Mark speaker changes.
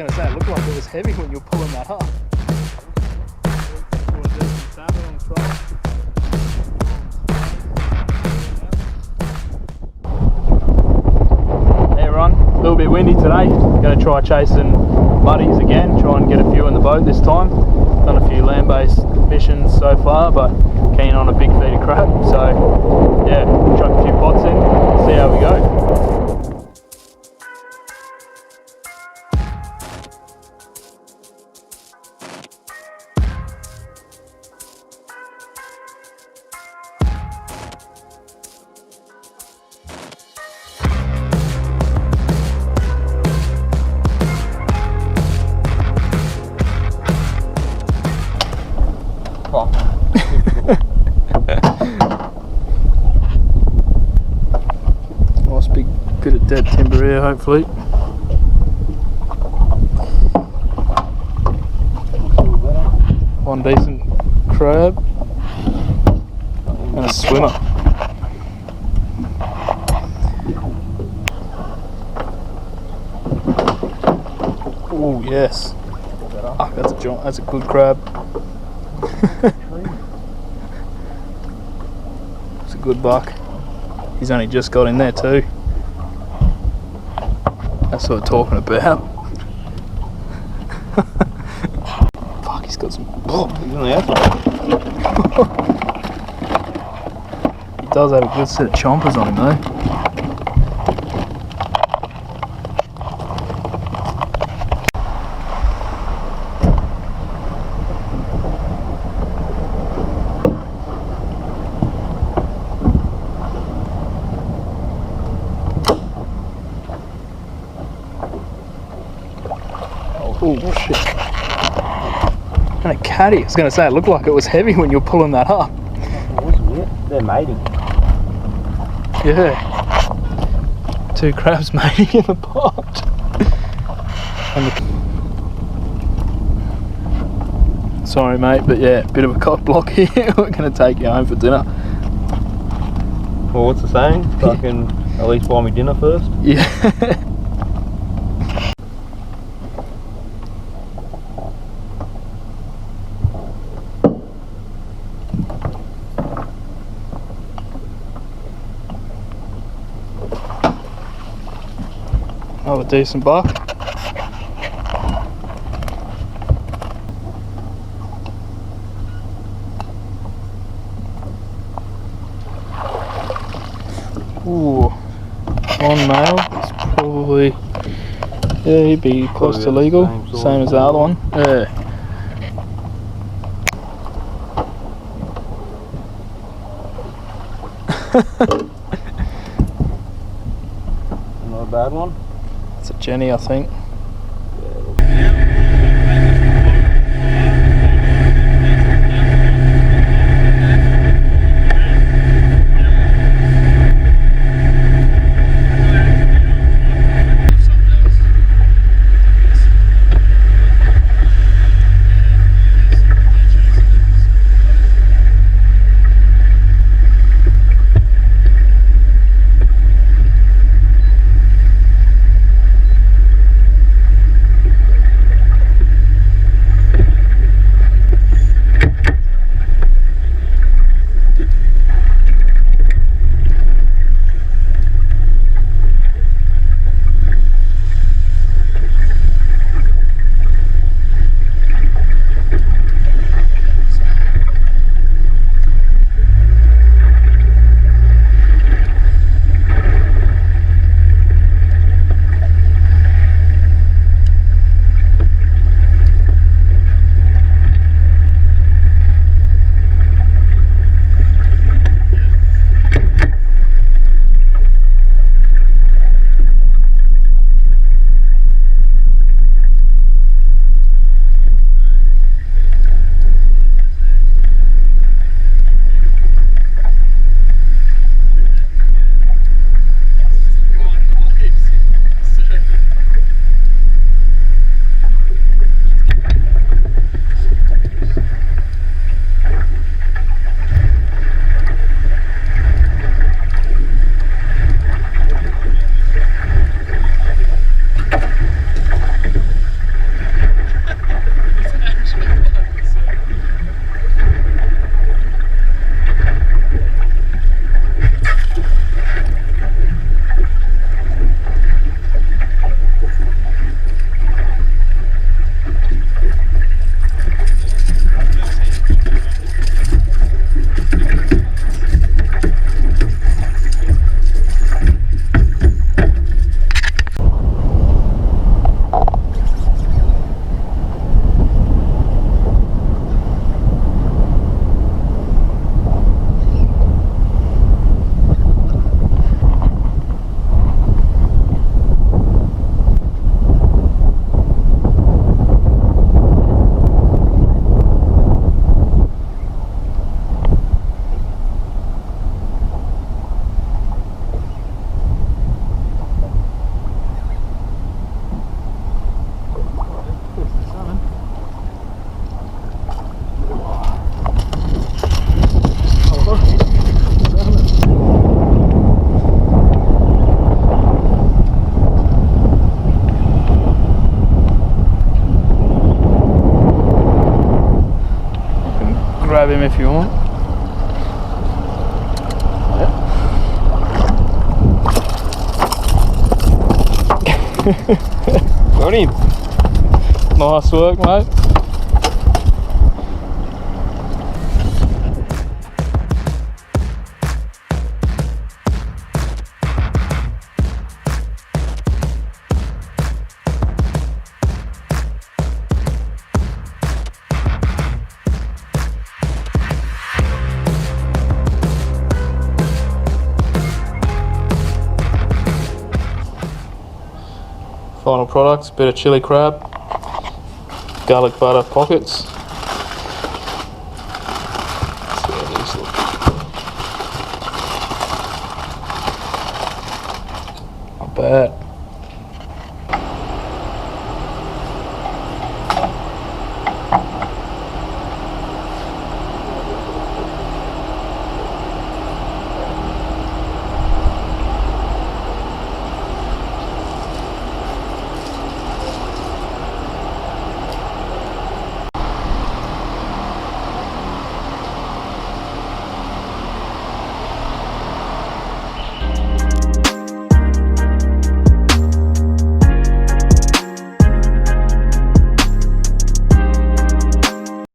Speaker 1: going to say, it looked like it was heavy when you were pulling that up. Salmon on the trough. Hey everyone, a little bit windy today. Going to try chasing muddies again, try and get a few in the boat this time. Done a few land-based missions so far, but keen on a big feed of crab. So yeah, chuck a few pots in, see how we go. Nice big bit of dead timber here, hopefully. One decent crab and a swimmer. Oh yes, oh, that's a good crab. It's a good buck. He's only just got in there too. That's what we're talking about. Fuck, he's got some. Oh, he's on the outside. He does have a good set of chompers on him though. Oh shit. And a caddy. I was going to say, it looked like it was heavy when you were pulling that up.
Speaker 2: They're mating.
Speaker 1: Yeah. Two crabs mating in the pot. Sorry mate, but yeah, bit of a cock block here. We're going to take you home for dinner.
Speaker 2: Well, what's the saying? Fucking at least buy me dinner first?
Speaker 1: Yeah. Oh, a decent buck. Ooh, one male. It's probably, yeah, he'd be close to legal. Same as the other one. Yeah.
Speaker 2: Not a bad one.
Speaker 1: It's a Jenny, I think. him if you want.
Speaker 2: Got him.
Speaker 1: Nice work, mate. Final products, bit of chili crab, garlic butter pockets. Let's see how these look. Not bad.